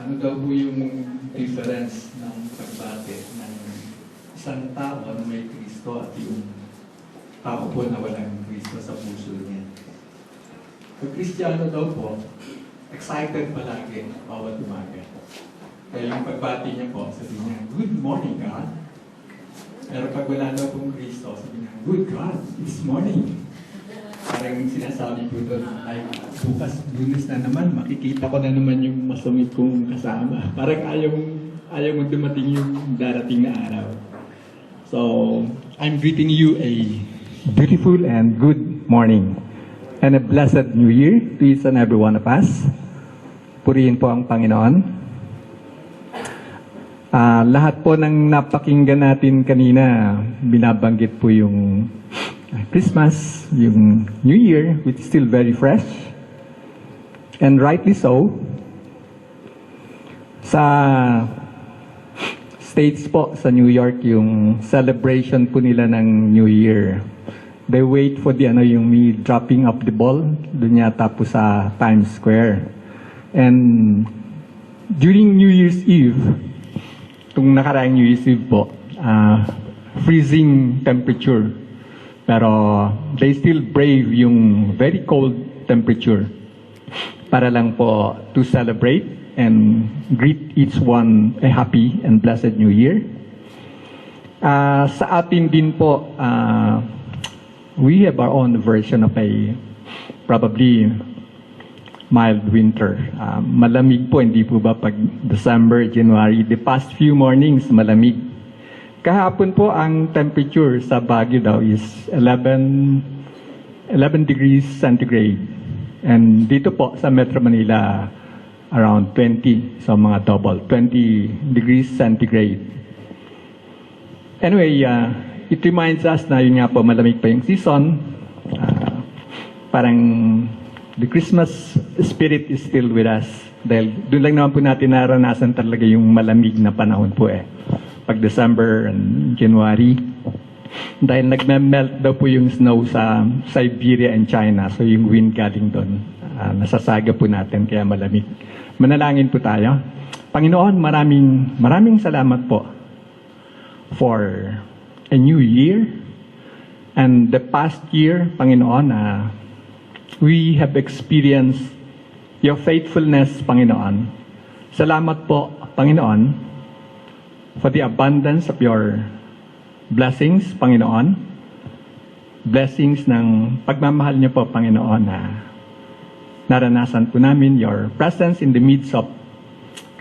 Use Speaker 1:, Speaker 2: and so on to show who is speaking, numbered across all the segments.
Speaker 1: Ano daw po yung difference ng pagbate ng isang tao na may Kristo at yung tao po na walang Kristo sa puso niya? Pag Kristiyano daw po, excited palagi bawat umaga. Kaya yung pagbati niya po, sabi niya, "Good morning, God." Pero pag wala daw pong Kristo, sabi niya, "Good God, it's morning." Parang sinasabi po doon, ay, bukas, Lunes na naman, makikita ko na naman yung masungit kong kasama. Parang ayaw mo dumating yung darating na araw. So, I'm greeting you a beautiful and good morning. And a blessed New Year to each and every one of us. Purihin po ang Panginoon. Lahat po ng napakinggan natin kanina, binabanggit po yung Christmas, yung New Year, which is still very fresh. And rightly so. Sa States po, sa New York, yung celebration po nila ng New Year. They wait for yung me dropping up the ball, dun yata po sa Times Square. And during New Year's Eve, itong nakaraang New Year's Eve po, freezing temperature. Pero they still brave yung very cold temperature para lang po to celebrate and greet each one a happy and blessed New Year. Sa atin din po, we have our own version of a probably mild winter. Malamig po, hindi po ba pag December, January, the past few mornings malamig. Kahapon po ang temperature sa Baguio daw is 11 degrees centigrade. And dito po sa Metro Manila, around 20, so mga double, 20 degrees centigrade. Anyway, it reminds us na yun nga po, malamig pa yung season. Parang the Christmas spirit is still with us. Dahil doon lang naman po natin naranasan talaga yung malamig na panahon po eh. Pag December and January. Dahil nagme-melt daw po yung snow sa Siberia and China. So yung wind galing doon. Nasasaga po natin kaya malamig. Manalangin po tayo. Panginoon, maraming salamat po for a new year. And the past year, Panginoon, we have experienced your faithfulness, Panginoon. Salamat po, Panginoon, for the abundance of your blessings, Panginoon. Blessings ng pagmamahal niyo po, Panginoon, na naranasan po namin your presence in the midst of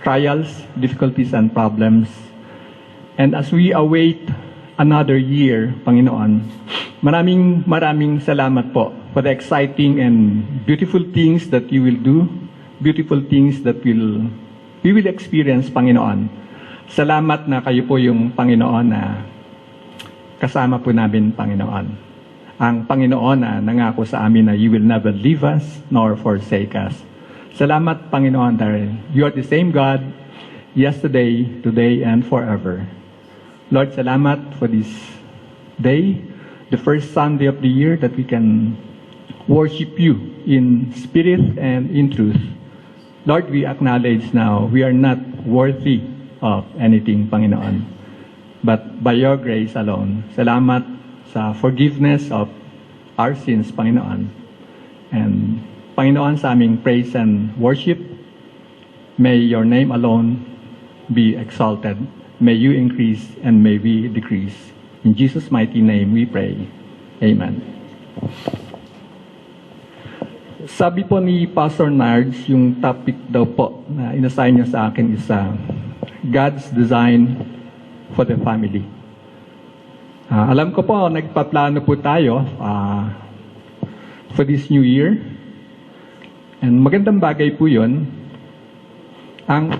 Speaker 1: trials, difficulties, and problems. And as we await another year, Panginoon, maraming salamat po for the exciting and beautiful things that you will do, beautiful things that we will experience, Panginoon. Salamat na kayo po yung Panginoon na kasama po namin, Panginoon. Ang Panginoon na nangako sa amin na you will never leave us nor forsake us. Salamat, Panginoon, dahil you are the same God yesterday, today, and forever. Lord, salamat for this day, the first Sunday of the year that we can worship you in spirit and in truth. Lord, we acknowledge now we are not worthy of anything, Panginoon, but by your grace alone. Salamat sa forgiveness of our sins, Panginoon. And Panginoon, sa aming praise and worship, may your name alone be exalted. May you increase and may we decrease. In Jesus' mighty name we pray. Amen. Sabi po ni Pastor Nards, yung topic daw po na inassign niya sa akin is God's design for the family. Alam ko po, nagpaplano po tayo for this new year. And magandang bagay po yun. Ang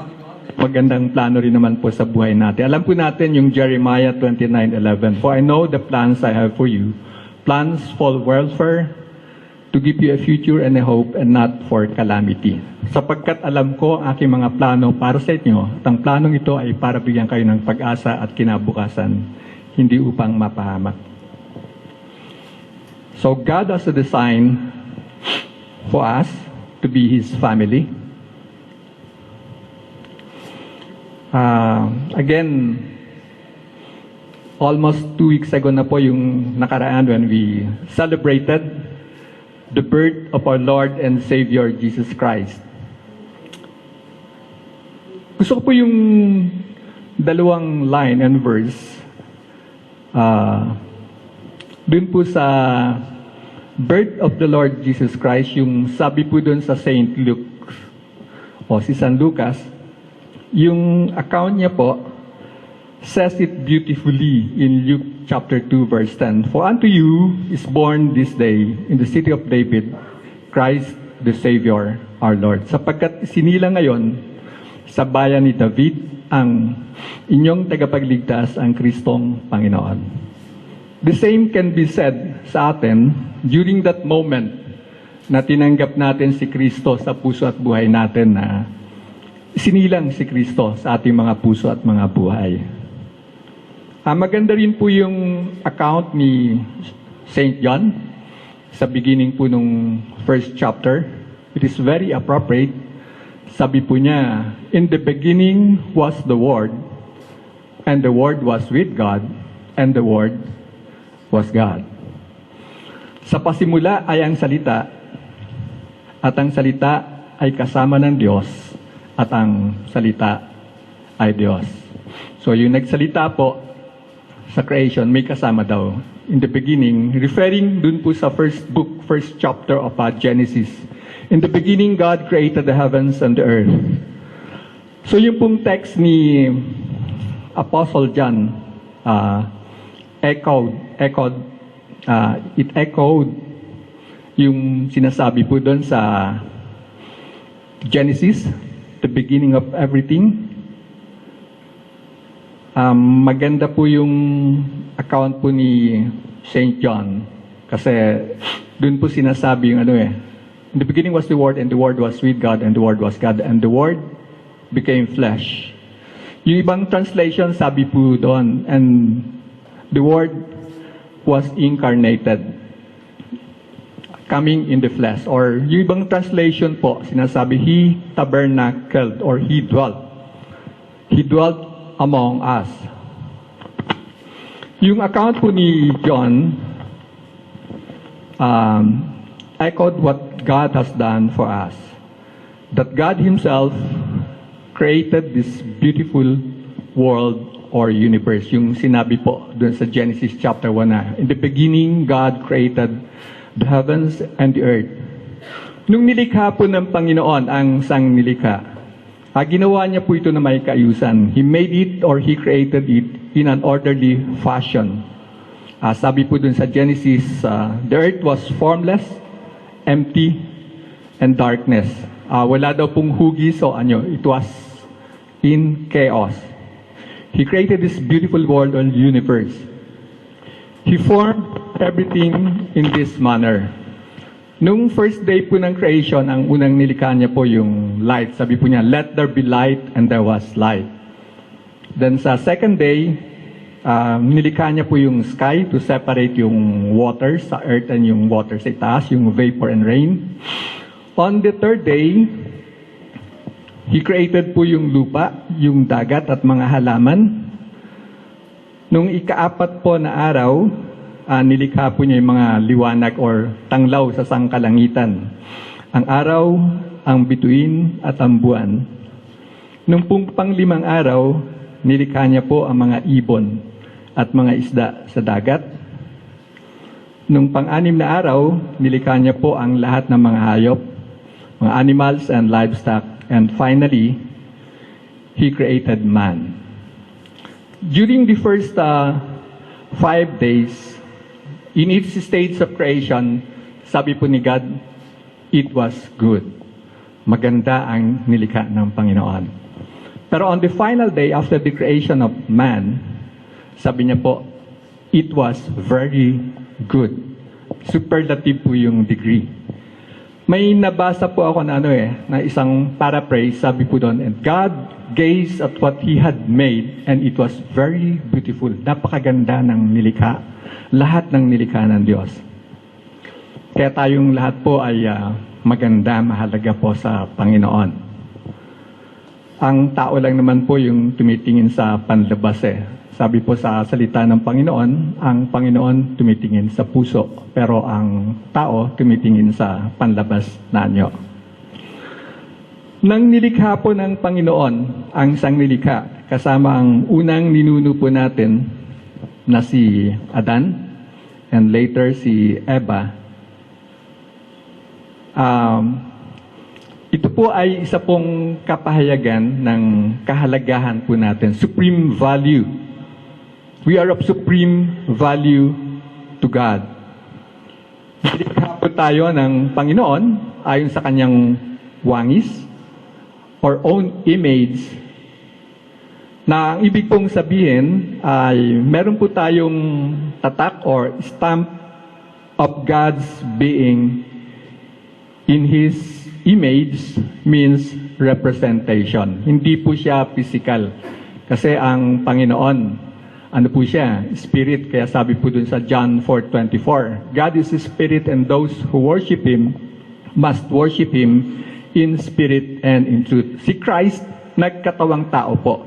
Speaker 1: magandang plano rin naman po sa buhay natin. Alam po natin yung Jeremiah 29:11. For I know the plans I have for you, plans for welfare, to give you a future and a hope and not for calamity. Sapagkat alam ko ang aking mga plano para sa inyo, at ang planong ito ay para bigyan kayo ng pag-asa at kinabukasan, hindi upang mapahamak. So God has a design for us to be His family. Again, almost 2 weeks ago na po yung nakaraan when we celebrated the birth of our Lord and Savior Jesus Christ. Gusto ko po yung dalawang line and verse dun po sa birth of the Lord Jesus Christ, yung sabi po dun sa Saint Luke o si San Lucas, yung account niya po says it beautifully in Luke chapter 2 verse 10. For unto you is born this day in the city of David Christ the Savior our Lord. Sapagkat sinila ngayon sa bayan ni David ang inyong tagapagligtas, ang Kristong Panginoon. The same can be said sa atin during that moment na tinanggap natin si Kristo sa puso at buhay natin, na sinilang si Kristo sa ating mga puso at mga buhay. Maganda rin po yung account ni Saint John sa beginning po nung first chapter. It is very appropriate. Sabi po niya, in the beginning was the Word, and the Word was with God, and the Word was God. Sa pasimula ay ang salita, at ang salita ay kasama ng Diyos, at ang salita ay Diyos. So yung nagsalita po sa creation, may kasama daw. In the beginning, referring dun po sa first chapter of Genesis. In the beginning, God created the heavens and the earth. So yung pong text ni Apostle John, it echoed yung sinasabi po doon sa Genesis, the beginning of everything. Maganda po yung account po ni Saint John kasi doon po sinasabi yung in the beginning was the Word, and the Word was with God, and the Word was God, and the Word became flesh. Yung ibang translation sabi po doon, and the Word was incarnated, coming in the flesh. Or yung ibang translation po, sinasabi, He tabernacled, or He dwelt. He dwelt among us. Yung account po ni John echoed what God has done for us. That God Himself created this beautiful world or universe. Yung sinabi po dun sa Genesis chapter 1 na, in the beginning, God created the heavens and the earth. Nung nilikha po ng Panginoon ang sang nilikha, ginawa niya po ito na may kaayusan. He made it, or He created it in an orderly fashion. Sabi po dun sa Genesis, the earth was formless, empty, and darkness. Wala daw pong hugis o it was in chaos. He created this beautiful world or universe. He formed everything in this manner. Nung first day po ng creation, ang unang nilikha niya po yung light. Sabi po niya, let there be light, and there was light. Then sa second day, nilikha niya po yung sky to separate yung water sa earth and yung water sa itaas, yung vapor and rain. On the third day, He created po yung lupa, yung dagat at mga halaman. Nung ikaapat po na araw, nilikha po niya yung mga liwanag or tanglaw sa sangkalangitan. Ang araw, ang bituin at ang buwan. Nung panglimang araw, nilikha niya po ang mga ibon at mga isda sa dagat. Nung pang-anim na araw, nilikha niya po ang lahat ng mga hayop, mga animals and livestock. And finally, He created man. During the first 5 days, in its stage of creation, sabi po ni God, it was good. Maganda ang nilikha ng Panginoon. Pero on the final day, after the creation of man, sabi niya po, it was very good. Superlative po yung degree. May nabasa po ako na na isang paraphrase, sabi po doon, and God gazed at what He had made, and it was very beautiful. Napakaganda ng nilikha. Lahat ng nilikha ng Diyos. Kaya tayong lahat po ay maganda, mahalaga po sa Panginoon. Ang tao lang naman po yung tumitingin sa panlabas eh. Sabi po sa salita ng Panginoon, ang Panginoon tumitingin sa puso, pero ang tao tumitingin sa panlabas na anyo. Nang nilikha po ng Panginoon ang sangnilikha, kasama ang unang ninuno po natin na si Adan and later si Eva, ito po ay isa pong kapahayagan ng kahalagahan po natin, supreme value. We are of supreme value to God. Nilikha po tayo ng Panginoon ayon sa kanyang wangis or own image, na ang ibig pong sabihin ay meron po tayong tatak or stamp of God's being in His image, means representation. Hindi po siya physical. Kasi ang Panginoon, ano po siya? Spirit. Kaya sabi po dun sa John 4:24, God is Spirit and those who worship Him must worship Him in spirit and in truth. Si Christ, nagkatawang tao po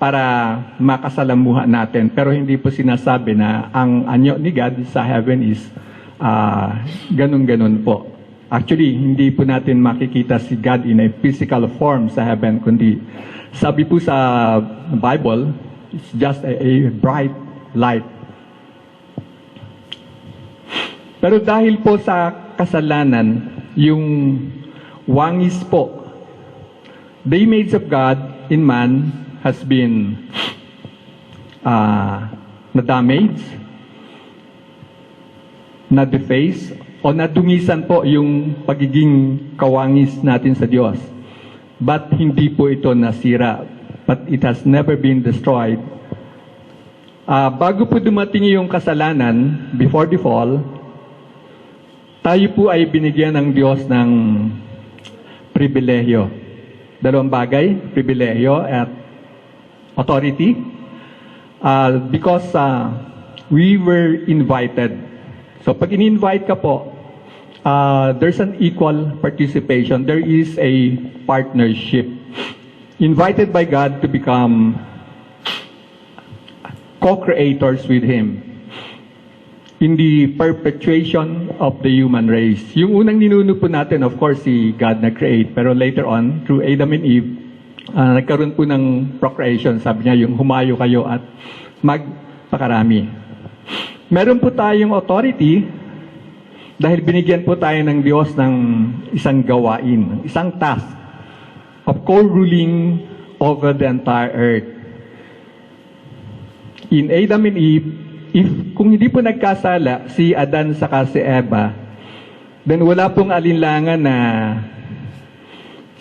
Speaker 1: para makasalamuhan natin. Pero hindi po sinasabi na ang anyo ni God sa heaven is ganun-ganun po. Actually, hindi po natin makikita si God in a physical form sa heaven, kundi sabi po sa Bible, it's just a bright light. Pero dahil po sa kasalanan, yung wangis po, the image of God in man has been na-damage, na-deface, o nadungisan po yung pagiging kawangis natin sa Diyos. But hindi po ito nasira. But it has never been destroyed. Bago po dumating yung kasalanan, before the fall, tayo po ay binigyan ng Diyos ng pribilehyo. Dalawang bagay, pribilehyo at authority. Because we were invited. So pag in-invite ka po, there's an equal participation. There is a partnership. Invited by God to become co-creators with Him in the perpetuation of the human race. Yung unang ninuno po natin, of course, si God na-create. Pero later on, through Adam and Eve, nagkaroon po ng procreation. Sabi niya, yung humayo kayo at magpakarami. Meron po tayong authority dahil binigyan po tayo ng Diyos ng isang gawain, isang task of co-ruling over the entire earth. In Adam and Eve, kung hindi po nagkasala si Adan saka si Eva, then wala pong alinlangan na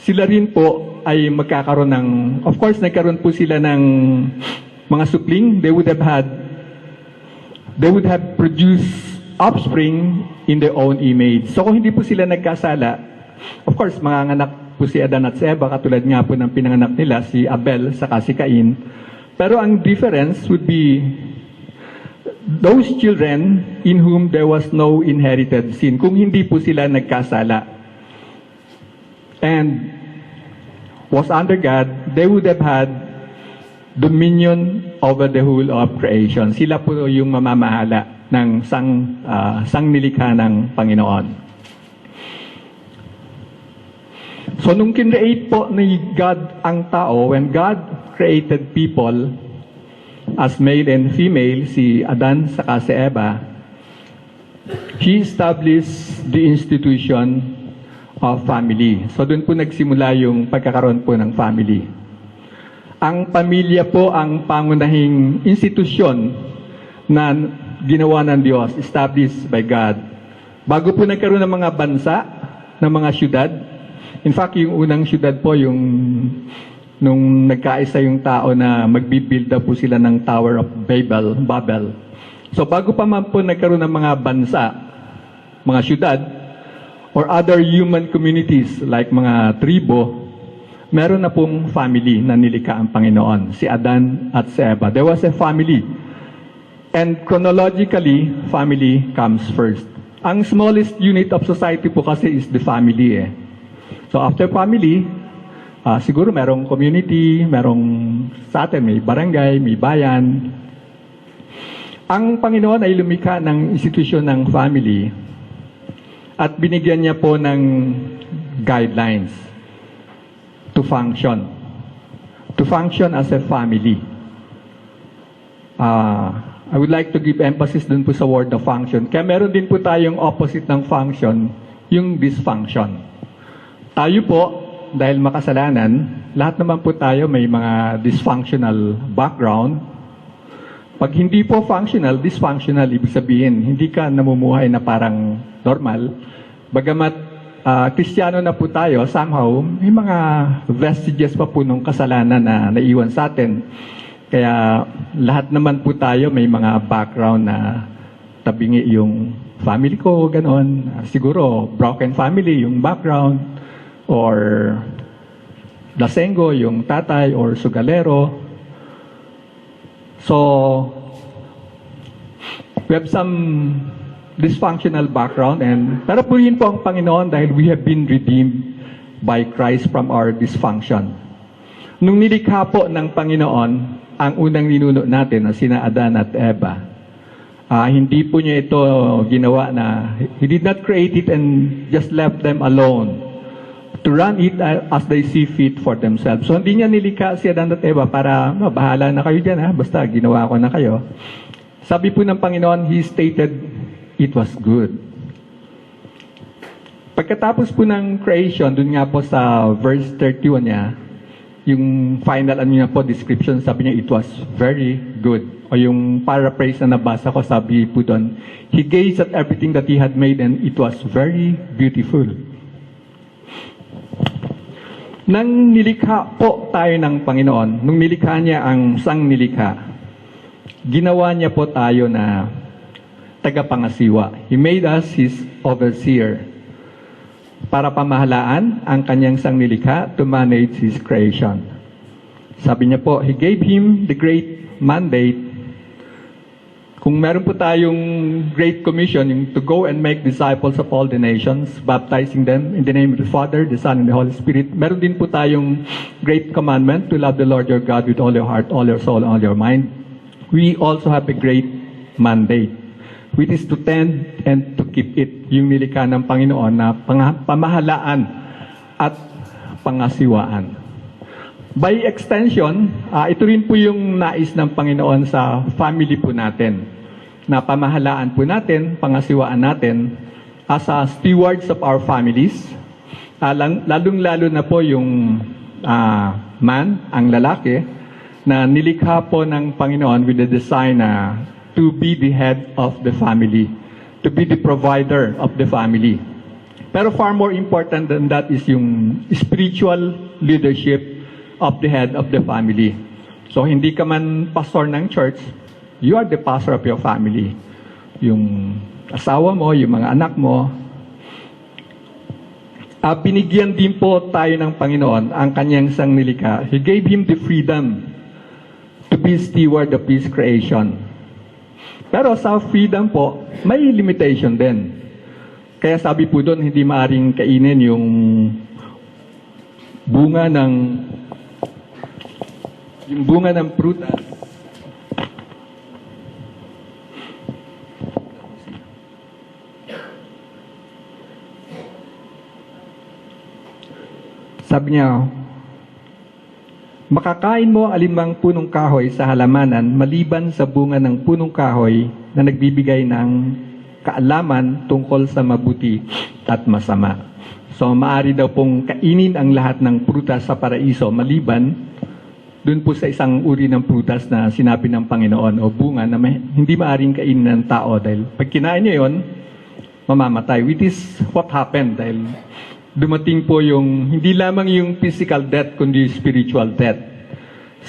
Speaker 1: sila rin po ay magkakaroon ng, of course, nagkaroon po sila ng mga supling. They would have produced offspring in their own image. So kung hindi po sila nagkasala, of course, manganganak po si Adan at si Eva, katulad nga po ng pinanganak nila, si Abel saka si Cain. Pero ang difference would be those children in whom there was no inherited sin, kung hindi po sila nagkasala and was under God, they would have had dominion over the whole of creation. Sila po yung mamamahala ng sangnilikha ng Panginoon. So nung kinreate po ni God ang tao, when God created people as male and female, si Adan saka si Eva, He established the institution of family. So doon po nagsimula yung pagkakaroon po ng family. Ang pamilya po ang pangunahing institusyon na ginawa ng Diyos, established by God. Bago po nagkaroon ng mga bansa, ng mga syudad, in fact, yung unang syudad po, yung nung nagkaisa yung tao na magbibuild daw po sila ng Tower of Babel. So bago pa man po nagkaroon ng mga bansa, mga syudad, or other human communities like mga tribo, meron na pong family na nilikha ang Panginoon, si Adan at si Eva. There was a family. And chronologically, family comes first. Ang smallest unit of society po kasi is the family. So after family, Siguro merong community, merong sa atin, may barangay, may bayan. Ang Panginoon ay lumikha ng institusyon ng family at binigyan niya po ng guidelines to function. To function as a family. I would like to give emphasis dun po sa word na function. Kaya meron din po tayong opposite ng function, yung dysfunction. Tayo po, dahil makasalanan, lahat naman po tayo may mga dysfunctional background. Pag hindi po functional, dysfunctional, ibig sabihin, hindi ka namumuhay na parang normal. Bagamat Kristiyano na po tayo, somehow, may mga vestiges pa po ng kasalanan na naiwan sa atin. Kaya lahat naman po tayo may mga background na tabingi yung family ko, ganon. Siguro, broken family yung background, or lasengo yung tatay, or sugalero. So, we have some dysfunctional background, pero purihin po ang Panginoon dahil we have been redeemed by Christ from our dysfunction. Nung nilikha po ng Panginoon ang unang ninuno natin na sina Adan at Eva, hindi po niya ito ginawa na He did not create it and just left them alone to run it as they see fit for themselves. So hindi niya nilikha si Adan at Eva para bahala na kayo dyan, basta ginawa ko na kayo. Sabi po ng Panginoon, He stated, it was good. Pagkatapos po ng creation, dun nga po sa verse 31 niya, yung final niya po, description, sabi niya, it was very good. O yung paraphrase na nabasa ko, sabi po doon, He gazed at everything that He had made and it was very beautiful. Nang nilikha po tayo ng Panginoon, nung nilikha niya ang sang nilikha, ginawa niya po tayo na tagapangasiwa. He made us His overseer para pamahalaan ang kanyang sang nilikha to manage His creation. Sabi niya po, He gave him the great mandate. Kung meron po tayong Great Commission, yung to go and make disciples of all the nations, baptizing them in the name of the Father, the Son, and the Holy Spirit. Meron din po tayong Great Commandment to love the Lord your God with all your heart, all your soul, and all your mind. We also have a great mandate, which is to tend and to keep it. Yung nilikha ng Panginoon na pamahalaan at pangasiwaan. By extension, ito rin po yung nais ng Panginoon sa family po natin. Na pamahalaan po natin, pangasiwaan natin as stewards of our families. Lalong-lalo na po yung man, ang lalaki, na nilikha po ng Panginoon with the design na to be the head of the family, to be the provider of the family. Pero far more important than that is yung spiritual leadership of the head of the family. So hindi ka man pastor ng church, you are the pastor of your family. Yung asawa mo, yung mga anak mo. Binigyan din po tayo ng Panginoon ang kanyang sang nilikha. He gave him the freedom to be steward of His creation. Pero sa freedom po, may limitation din. Kaya sabi po doon, hindi maaring kainin yung bunga ng prutas. Sabi niya, makakain mo alimang punong kahoy sa halamanan maliban sa bunga ng punong kahoy na nagbibigay ng kaalaman tungkol sa mabuti at masama. So, maaari daw pong kainin ang lahat ng prutas sa paraiso maliban dun po sa isang uri ng prutas na sinabi ng Panginoon o bunga na hindi maaring kainin ng tao dahil pag kinain niya yun, mamamatay. Which is what happened dahil dumating po yung, hindi lamang yung physical death, kundi spiritual death.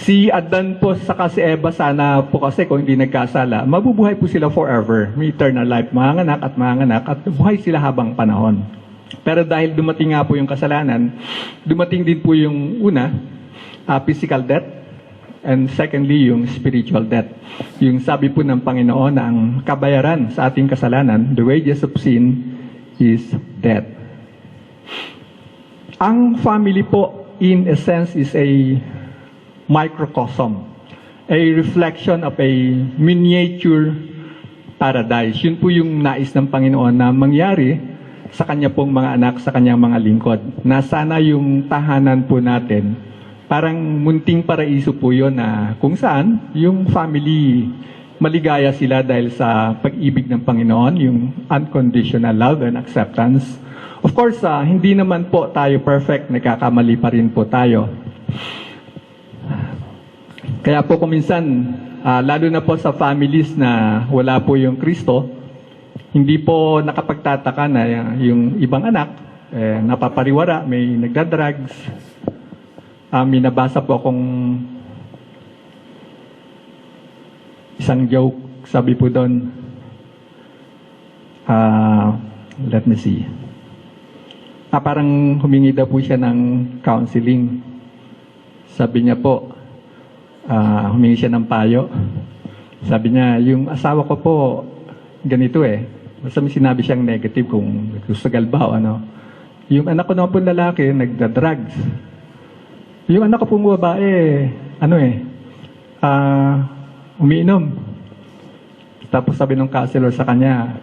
Speaker 1: Si Adan po saka si Eva, sana po kasi kung hindi nagkasala, mabubuhay po sila forever. May eternal life, manganak at buhay sila habang panahon. Pero dahil dumating nga po yung kasalanan, dumating din po yung una, physical death, and secondly, yung spiritual death. Yung sabi po ng Panginoon na ang kabayaran sa ating kasalanan, the wages of sin is death. Ang family po in a sense, is a microcosm, a reflection of a miniature paradise. Yun po yung nais ng Panginoon na mangyari sa Kanya pong mga anak, sa Kanyang mga lingkod. Na sana yung tahanan po natin, parang munting paraiso po yun na kung saan yung family, maligaya sila dahil sa pag-ibig ng Panginoon, yung unconditional love and acceptance. Of course, hindi naman po tayo perfect, nagkakamali pa rin po tayo. Kaya po kung minsan, lalo na po sa families na wala po yung Kristo, hindi po nakapagtataka na yung ibang anak, napapariwara, may nagdadrugs. May nabasa po akong isang joke, sabi po doon, let me see. Parang humingi daw po siya ng counseling. Sabi niya po, humingi siya ng payo. Sabi niya, yung asawa ko po, ganito Basta may sinabi siyang negative kung nagsusugal ba o ano. Yung anak ko naman po lalaki, nagda-drugs. Yung anak ko pong babae, umiinom. Tapos sabi ng counselor sa kanya,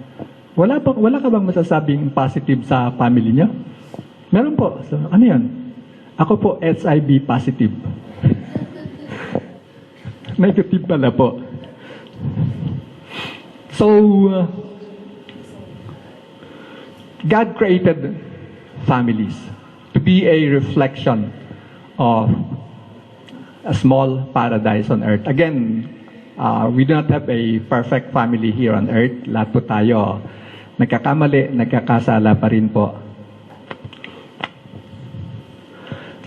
Speaker 1: wala ka bang masasabing positive sa family niyo? Meron po. So, ano yan? Ako po, SIB positive. Negative pala po. So, God created families to be a reflection of a small paradise on earth. Again, we do not have a perfect family here on earth. Lahat po tayo nagkakamali, nagkakasala pa rin po.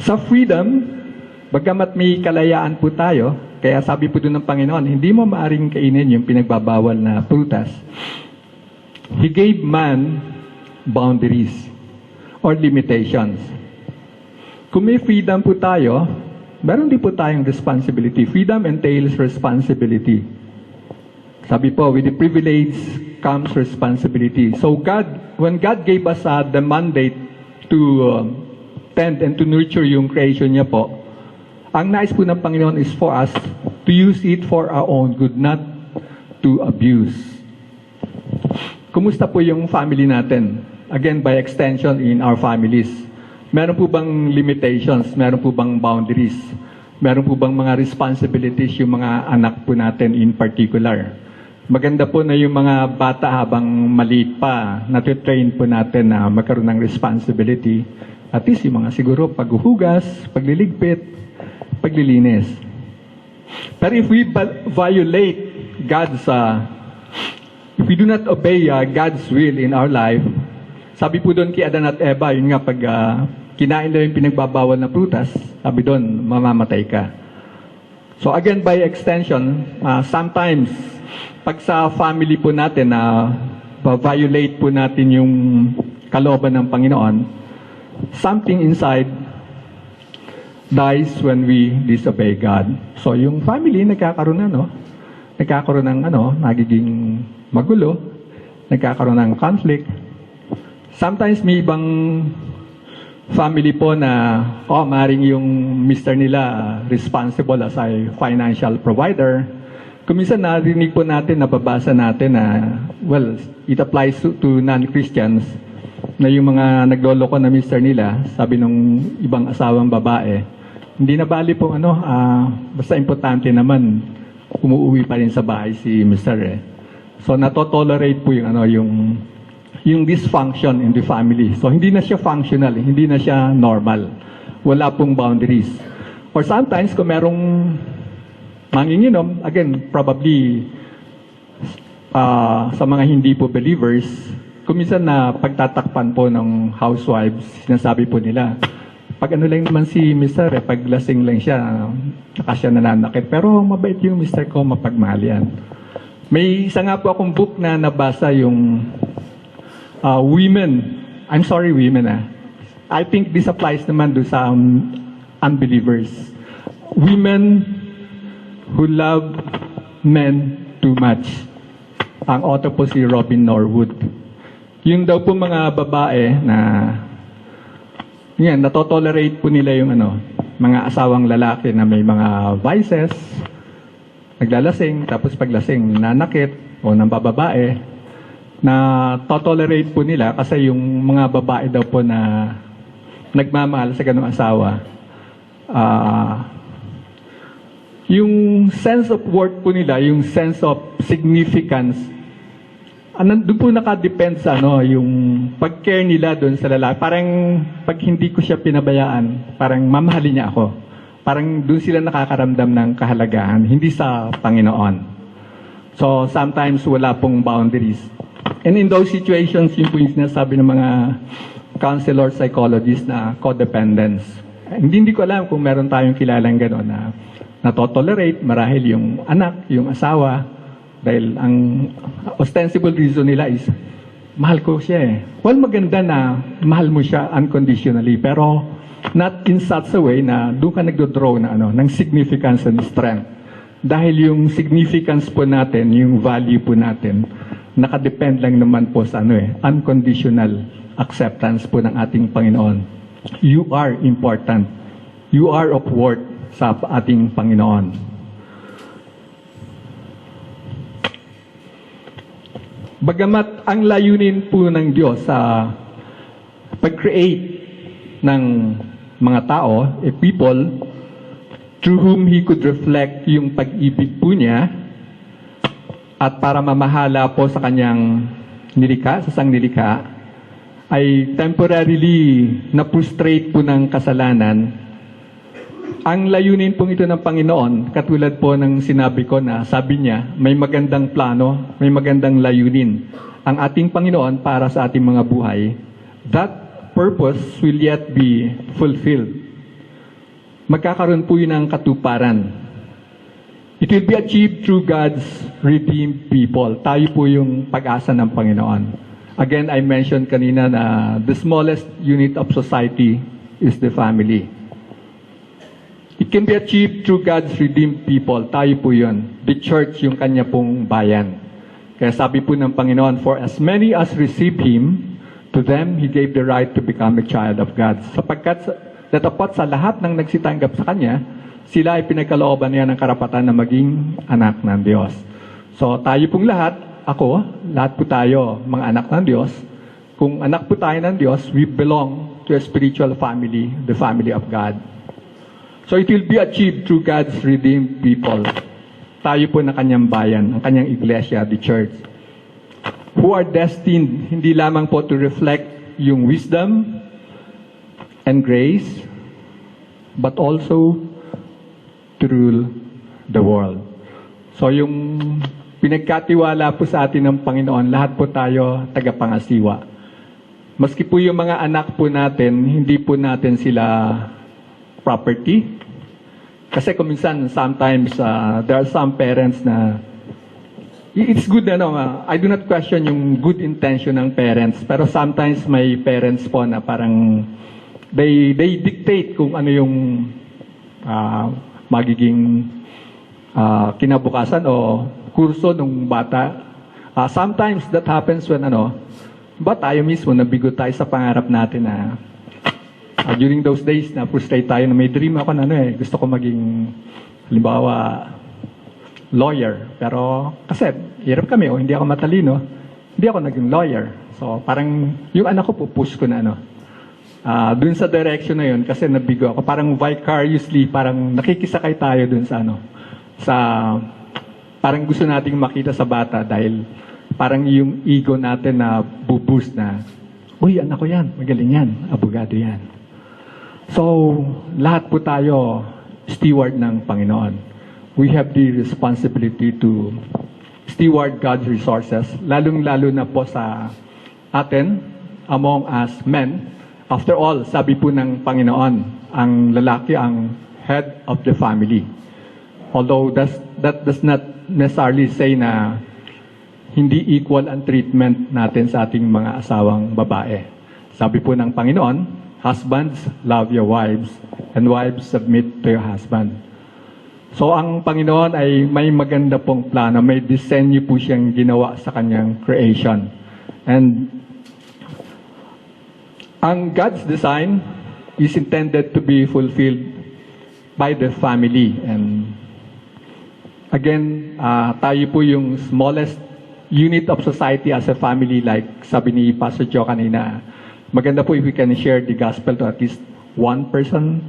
Speaker 1: Sa freedom, bagamat may kalayaan po tayo, kaya sabi po doon ng Panginoon, hindi mo maaring kainin yung pinagbabawal na prutas. He gave man boundaries or limitations. Kung may freedom po tayo, meron din po tayong responsibility. Freedom entails responsibility. Sabi po, with the privilege comes responsibility. So when God gave us the mandate to tend and to nurture yung creation niya po, ang nais po ng Panginoon is for us to use it for our own good, not to abuse. Kumusta po yung family natin? Again, by extension in our families. Meron po bang limitations? Meron po bang boundaries? Meron po bang mga responsibilities yung mga anak po natin in particular? Maganda po na yung mga bata habang maliit pa, natitrain po natin na magkaroon ng responsibility. At least yung mga siguro paghuhugas, pagliligpit, paglilinis. Pero if we violate if we do not obey God's will in our life, sabi po doon kay Adan at Eva, yun nga pag kinain nila yung pinagbabawal na prutas, sabi doon, mamamatay ka. So again, by extension, sometimes, pag sa family po natin na violate po natin yung kalooban ng Panginoon, something inside dies when we disobey God. So yung family nagkakaroon nagkakaroon ng nagiging magulo, nagkakaroon ng conflict. Sometimes may ibang family po na maring yung mister nila responsible as a financial provider. Kung minsan narinig po natin, nababasa natin na it applies to non-Christians na yung mga nagloloko na mister nila, sabi nung ibang asawang babae, hindi na bali po basta importante naman umuwi pa rin sa bahay si mister So natotolerate po yung dysfunction in the family. So hindi na siya functional, hindi na siya normal. Wala pong boundaries. Or sometimes kung merong manginginom, again, probably sa mga hindi po believers, kung minsan na pagtatakpan po ng housewives, sinasabi po nila, pag lang naman si mister, pag lasing lang siya, saka siya nananakit. Pero mabait yung mister ko, mapagmahal yan. May isa nga po akong book na nabasa yung women. I think this applies naman do sa unbelievers. Women who love men too much. Ang author po si Robin Norwood. Yung daw po mga babae na yan, natotolerate po nila yung mga asawang lalaki na may mga vices, naglalasing, tapos paglasing nanakit o ng bababae, na totolerate po nila kasi yung mga babae daw po na nagmamahal sa ganung asawa, yung sense of worth po nila, yung sense of significance, doon po nakadepend sa yung pag-care nila doon sa lalaki. Parang pag hindi ko siya pinabayaan, parang mamahalin niya ako. Parang doon sila nakakaramdam ng kahalagahan, hindi sa Panginoon. So sometimes wala pong boundaries. And in those situations, yun po yung sinasabi ng mga counselor, psychologists na codependence. Hindi ko alam kung meron tayong kilalang gano'n na natotolerate marahil yung anak, yung asawa, dahil ang ostensible reason nila is, mahal ko siya eh. Well, maganda na mahal mo siya unconditionally, pero not in such a way na doon ka nagdodraw na ng significance and strength. Dahil yung significance po natin, yung value po natin, nakadepend lang naman po sa unconditional acceptance po ng ating Panginoon. You are important. You are of worth sa ating Panginoon. Bagamat ang layunin po ng Diyos sa pag-create ng mga tao, people, through whom He could reflect yung pag-ibig po niya at para mamahala po sa kanyang nilikha, sa sangnilikha, ay temporarily na-frustrate po ng kasalanan. Ang layunin pong ito ng Panginoon, katulad po ng sinabi ko na sabi niya, may magandang plano, may magandang layunin ang ating Panginoon para sa ating mga buhay. That purpose will yet be fulfilled. Magkakaroon po yun ng katuparan. It will be achieved through God's redeemed people. Tayo po yung pag-asa ng Panginoon. Again, I mentioned kanina na the smallest unit of society is the family. It can be achieved through God's redeemed people. Tayo po yun. The church, yung kanya pong bayan. Kaya sabi po ng Panginoon, for as many as receive Him, to them He gave the right to become a child of God. Sapagkat datapat sa lahat ng nagsitanggap sa Kanya, sila ay pinagkalooban niya ng karapatan na maging anak ng Diyos. So tayo pong lahat, lahat po tayo, mga anak ng Diyos. Kung anak po tayo ng Diyos, we belong to a spiritual family, the family of God. So it will be achieved through God's redeemed people. Tayo po na kanyang bayan, ang kanyang iglesia, the church, who are destined hindi lamang po to reflect yung wisdom and grace, but also to rule the world. So yung pinagkatiwala po sa atin ng Panginoon, lahat po tayo tagapangasiwa. Maski po yung mga anak po natin, hindi po natin sila property. Kasi kung minsan, sometimes, there are some parents na, it's good I do not question yung good intention ng parents, pero sometimes may parents po na parang, they dictate kung ano yung magiging kinabukasan o kurso ng bata. Sometimes that happens when tayo mismo, nabigo tayo sa pangarap natin na during those days na frustrate tayo na may dream ako na gusto ko maging halimbawa lawyer, pero kasi hirap kami hindi ako matalino, hindi ako naging lawyer. So parang yung anak ko pupush ko na dun sa direction na yun kasi nabigo ako, parang vicariously, parang nakikisakay tayo dun sa sa parang gusto nating makita sa bata dahil parang yung ego natin na buboost na, uy, anak ko yan, magaling yan, abogado yan. So, lahat po tayo steward ng Panginoon. We have the responsibility to steward God's resources, lalong-lalo na po sa atin, among us men. After all, sabi po ng Panginoon, ang lalaki ang head of the family. Although that does not necessarily say na hindi equal ang treatment natin sa ating mga asawang babae. Sabi po ng Panginoon, husbands, love your wives, and wives, submit to your husband. So ang Panginoon ay may maganda pong plano, may disenyo po siyang ginawa sa kanyang creation. And ang God's design is intended to be fulfilled by the family. And again, tayo po yung smallest unit of society as a family, like sabi ni Pastor Joe kanina. Maganda po if we can share the gospel to at least one person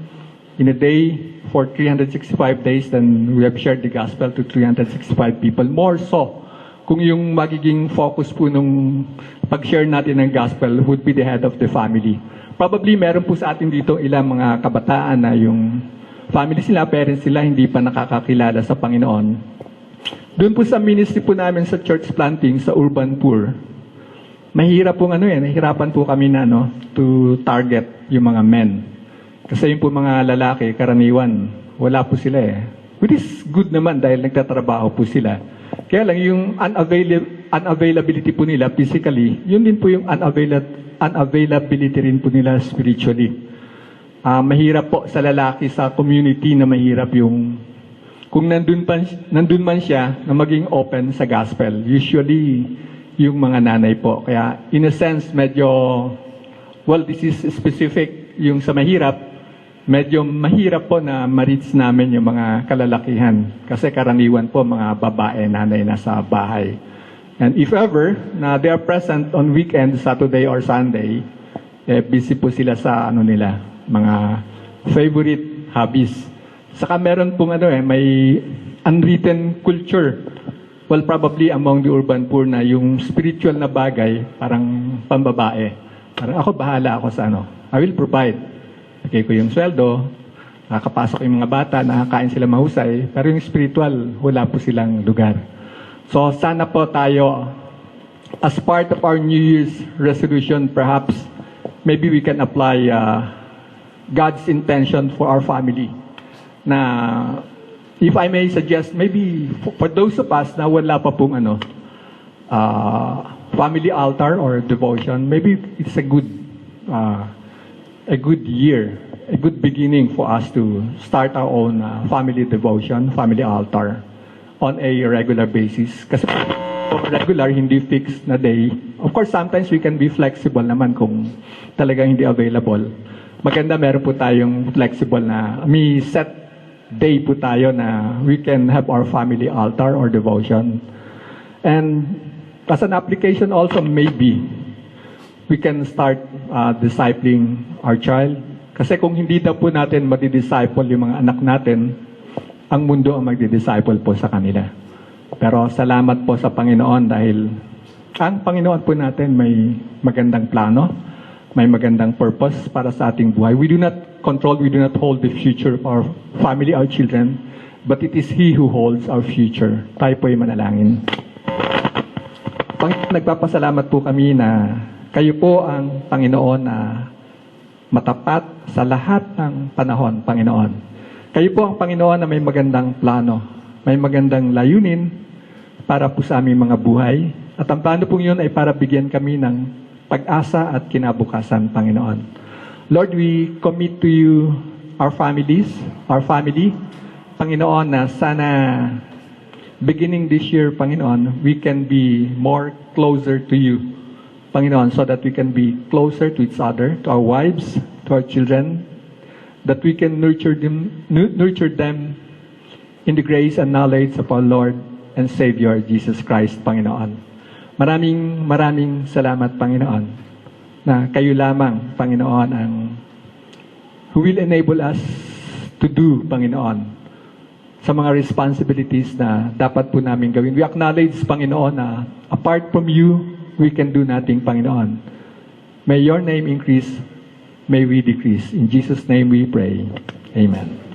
Speaker 1: in a day for 365 days, then we have shared the gospel to 365 people. More so, kung yung magiging focus po nung pag-share natin ng gospel would be the head of the family. Probably meron po sa atin dito ilang mga kabataan na yung family sila, parents sila, hindi pa nakakakilala sa Panginoon. Doon po sa ministry po namin sa church planting sa urban poor, mahirap pong nahihirapan po kami na to target yung mga men. Kasi yung po mga lalaki, karaniwan, wala po sila eh. Which is good naman dahil nagtatrabaho po sila. Kaya lang yung unavailability po nila physically, yun din po yung unavailability rin po nila spiritually. Mahirap po sa lalaki sa community na mahirap yung kung nandun man siya na maging open sa gospel. Usually, yung mga nanay po. Kaya in a sense, medyo, well, this is specific yung sa mahirap, medyo mahirap po na ma-reach namin yung mga kalalakihan. Kasi karaniwan po mga babae, nanay na sa bahay. And if ever, na they are present on weekend, Saturday or Sunday, busy po sila sa nila, mga favorite hobbies. Saka meron pong may unwritten culture. Well, probably among the urban poor na yung spiritual na bagay, parang pambabae. Parang ako, bahala ako sa I will provide. Okay ko yung sweldo, nakakapasok yung mga bata, nakakain sila mahusay, pero yung spiritual, wala po silang lugar. So sana po tayo, as part of our New Year's resolution, perhaps, maybe we can apply God's intention for our family. Na, if I may suggest, maybe for those of us na wala pa pong family altar or devotion, maybe it's a good year, a good beginning for us to start our own family devotion, family altar on a regular basis. Kasi regular, hindi fixed na day. Of course, sometimes we can be flexible naman kung talagang hindi available. Maganda meron po tayong flexible na, may set day po tayo na we can have our family altar or devotion. And as an application also, maybe we can start discipling our child. Kasi kung hindi daw po natin madi-disciple yung mga anak natin, ang mundo ang magdi-disciple po sa kanila. Pero salamat po sa Panginoon dahil ang Panginoon po natin may magandang plano, may magandang purpose para sa ating buhay. We do not control, we do not hold the future of our family, our children, but it is He who holds our future. Tayo po ay manalangin. Nagpapasalamat po kami na kayo po ang Panginoon na matapat sa lahat ng panahon, Panginoon. Kayo po ang Panginoon na may magandang plano, may magandang layunin para po sa aming mga buhay. At ang plano po yun ay para bigyan kami ng pag-asa at kinabukasan, Panginoon. Lord, we commit to you our families, our family. Panginoon, na sana beginning this year, Panginoon, we can be more closer to you. Panginoon, so that we can be closer to each other, to our wives, to our children, that we can nurture them in the grace and knowledge of our Lord and Savior, Jesus Christ, Panginoon. Maraming salamat, Panginoon, na kayo lamang, Panginoon, ang who will enable us to do, Panginoon, sa mga responsibilities na dapat po namin gawin. We acknowledge, Panginoon, na apart from you, we can do nothing, Panginoon. May your name increase, may we decrease. In Jesus' name we pray. Amen.